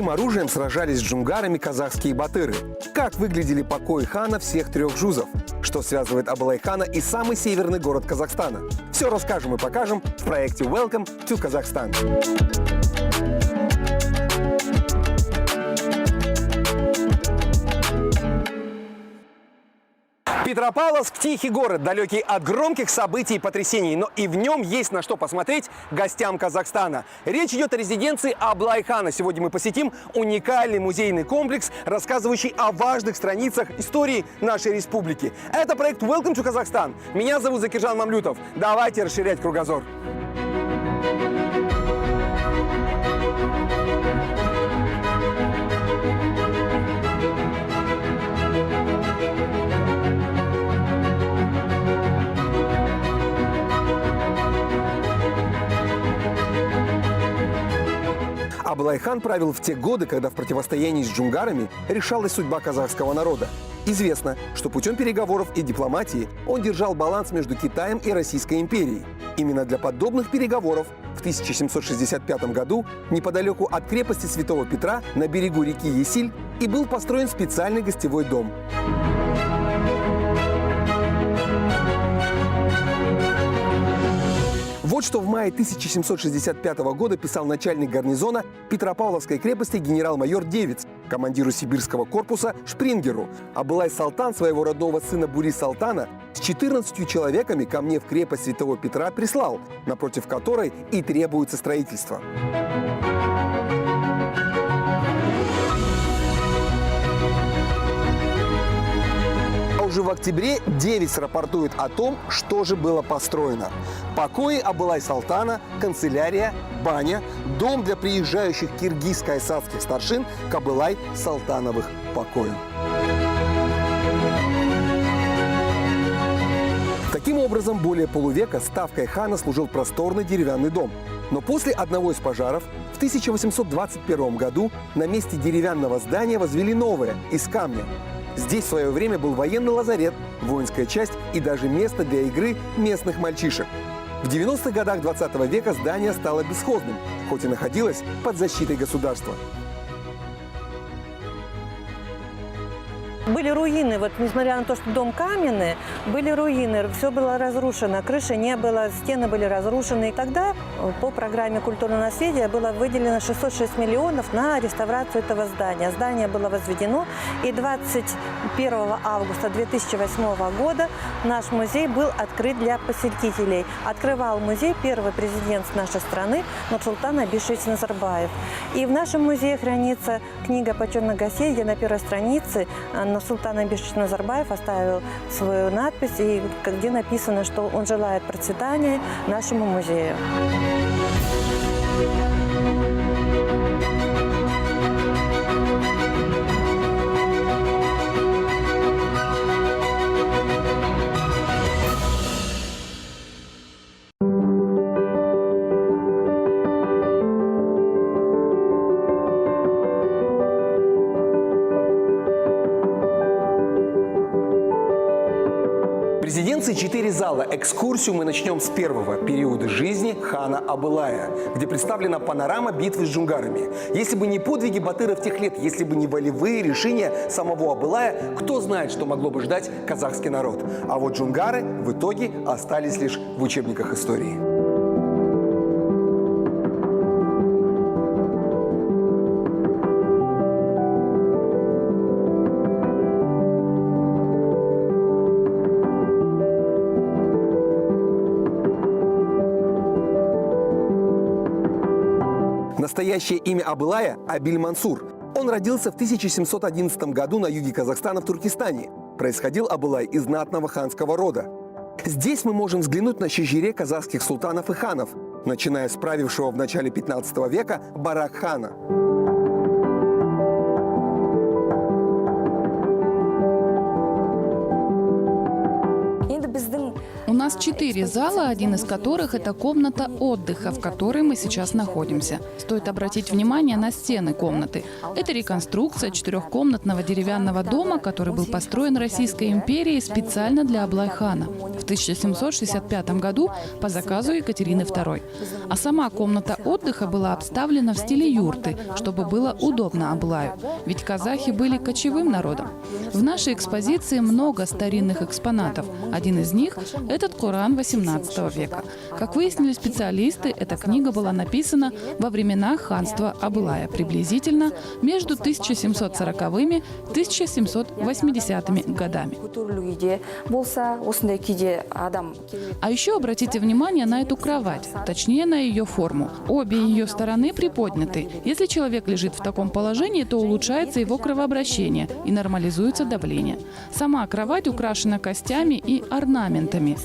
каким оружием сражались с джунгарами казахские батыры? Как выглядели покои хана всех трех жузов? Что связывает Абылай-хана и самый северный город Казахстана? Все расскажем и покажем в проекте Welcome to Kazakhstan. Петропавловск – тихий город, далекий от громких событий и потрясений, но и в нем есть на что посмотреть гостям Казахстана. Речь идет о резиденции Абылай-хана. Сегодня мы посетим уникальный музейный комплекс, рассказывающий о важных страницах истории нашей республики. Это проект Welcome to Kazakhstan. Меня зовут Закиржан Мамлютов. Давайте расширять кругозор. Абылай-хан правил в те годы, когда в противостоянии с джунгарами решалась судьба казахского народа. Известно, что путем переговоров и дипломатии он держал баланс между Китаем и Российской империей. Именно для подобных переговоров в 1765 году неподалеку от крепости Святого Петра на берегу реки Есиль и был построен специальный гостевой дом. Вот что в мае 1765 года писал начальник гарнизона Петропавловской крепости генерал-майор Девиц командиру сибирского корпуса Шпрингеру. Абылай-Салтан своего родного сына Бури-Салтана с 14 человеками ко мне в крепость Святого Петра прислал, напротив которой и требуется строительство. Уже в октябре Девиц рапортует о том, что же было построено. Покои Абылай-Салтана, канцелярия, баня, дом для приезжающих киргизско-айсадских старшин к Абылай-Салтановых покоям. Таким образом, более полувека ставкой хана служил просторный деревянный дом. Но после одного из пожаров в 1821 году на месте деревянного здания возвели новое, из камня. Здесь в свое время был военный лазарет, воинская часть и даже место для игры местных мальчишек. В 90-х годах 20 века здание стало бесхозным, хоть и находилось под защитой государства. Были руины, вот несмотря на то, что дом каменный, были руины, все было разрушено, крыши не было, стены были разрушены. И тогда по программе культурного наследия было выделено 606 миллионов на реставрацию этого здания. Здание было возведено, и 21 августа 2008 года наш музей был открыт для посетителей. Открывал музей первый президент нашей страны Нурсултан Абишевич Назарбаев. И в нашем музее хранится книга почетных гостей, где на первой странице Нурсултан Абишевич Назарбаев оставил свою надпись, и где написано, что он желает процветания нашему музею. В резиденции 4 зала. Экскурсию мы начнем с первого периода жизни хана Абылая, где представлена панорама битвы с джунгарами. Если бы не подвиги батыров тех лет, если бы не волевые решения самого Абылая, кто знает, что могло бы ждать казахский народ. А вот джунгары в итоге остались лишь в учебниках истории. Настоящее имя Абылая – Абиль Мансур. Он родился в 1711 году на юге Казахстана в Туркестане. Происходил Абылай из знатного ханского рода. Здесь мы можем взглянуть на шежире казахских султанов и ханов, начиная с правившего в начале 15 века Барак-хана. У нас 4 зала, один из которых – это комната отдыха, в которой мы сейчас находимся. Стоит обратить внимание на стены комнаты. Это реконструкция 4-комнатного деревянного дома, который был построен Российской империей специально для Аблай-хана в 1765 году по заказу Екатерины II. А сама комната отдыха была обставлена в стиле юрты, чтобы было удобно Аблаю. Ведь казахи были кочевым народом. В нашей экспозиции много старинных экспонатов. Один из них – этот Коран XVIII века. Как выяснили специалисты, эта книга была написана во времена ханства Абылая, приблизительно между 1740-ми и 1780-ми годами. А еще обратите внимание на эту кровать, точнее на ее форму. Обе ее стороны приподняты. Если человек лежит в таком положении, то улучшается его кровообращение и нормализуется давление. Сама кровать украшена костями и орнаментами.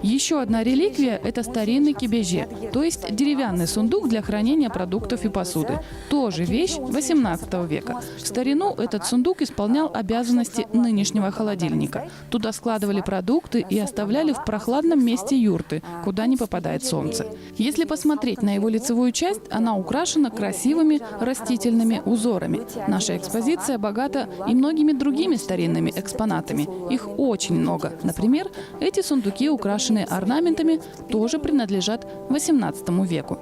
Еще одна реликвия – это старинный кибеже, то есть деревянный сундук для хранения продуктов и посуды. Тоже вещь XVIII века. В старину этот сундук исполнял обязанности нынешнего холодильника. Туда складывали продукты и оставляли в прохладном месте юрты, куда не попадает солнце. Если посмотреть на его лицевую часть, она украшена красивыми растительными узорами. Наша экспозиция богата и многими другими старинными экспонатами. Их очень много. Например, эти сундуки, украшенные орнаментами, тоже принадлежат XVIII веку.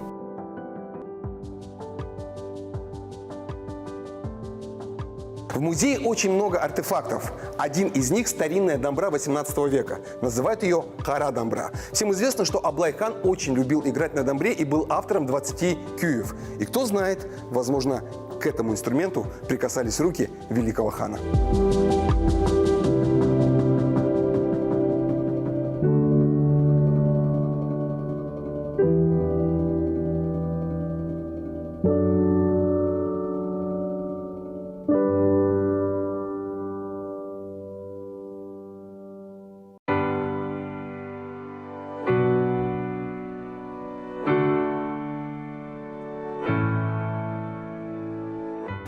В музее очень много артефактов. Один из них – старинная домбра XVIII века. Называют ее «Кара домбра». Всем известно, что Аблай-хан очень любил играть на домбре и был автором 20 кюев. И кто знает, возможно, к этому инструменту прикасались руки великого хана.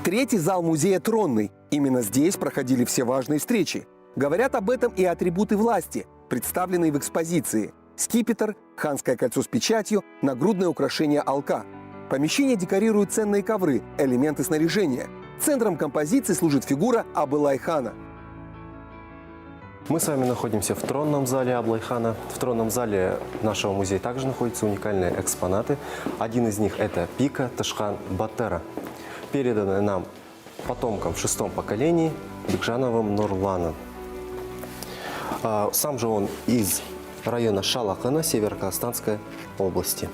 Третий зал музея тронный. Именно здесь проходили все важные встречи. Говорят об этом и атрибуты власти, представленные в экспозиции. Скипетр, ханское кольцо с печатью, нагрудное украшение алка. Помещение декорируют ценные ковры, элементы снаряжения. Центром композиции служит фигура Абылай-хана. Мы с вами находимся в тронном зале Аблай-хана. В тронном зале нашего музея также находятся уникальные экспонаты. Один из них – это пика Ташхан-Батыра, переданная нам потомкам в 6-м поколении Бекжановым Нурланом. Сам же он из района Шалахана, Северо-Казахстанской области.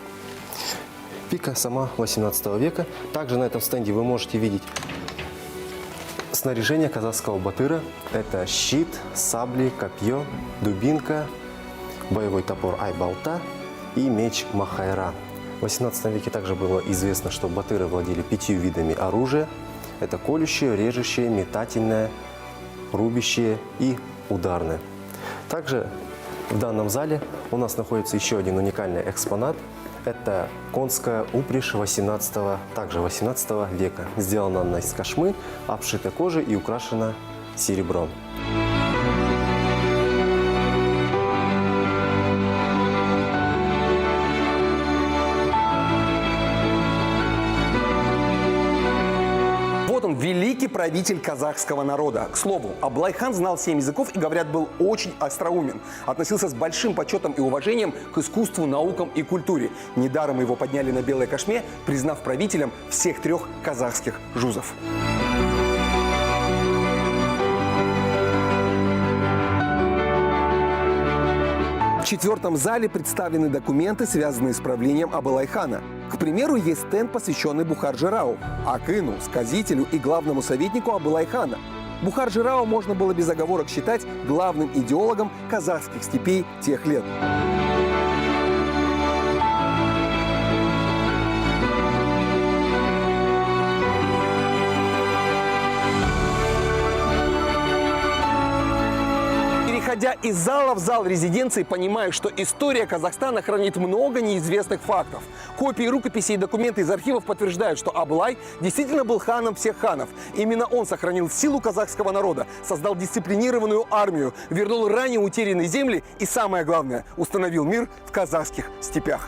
Пика сама 18 века. Также на этом стенде вы можете видеть снаряжение казахского батыра. Это щит, сабли, копье, дубинка, боевой топор Айбалта и меч Махайра. В 18 веке также было известно, что батыры владели 5 видами оружия. Это колющее, режущее, метательное, рубящее и ударное. Также в данном зале у нас находится еще один уникальный экспонат. Это конская упряжь также 18 века. Сделана она из кошмы, обшита кожей и украшена серебром. Великий правитель казахского народа. К слову, Аблай-хан знал 7 языков и, говорят, был очень остроумен. Относился с большим почетом и уважением к искусству, наукам и культуре. Недаром его подняли на белой кошме, признав правителем всех 3 казахских жузов. В 4-м зале представлены документы, связанные с правлением Абылай-хана. К примеру, есть стенд, посвященный Бухар-Жирау, Акыну, сказителю и главному советнику Абылай-хана. Бухар-Жирау можно было без оговорок считать главным идеологом казахских степей тех лет. Переходя из зала в зал резиденции, понимаешь, что история Казахстана хранит много неизвестных фактов. Копии рукописей и документы из архивов подтверждают, что Аблай действительно был ханом всех ханов. Именно он сохранил силу казахского народа, создал дисциплинированную армию, вернул ранее утерянные земли и, самое главное, установил мир в казахских степях.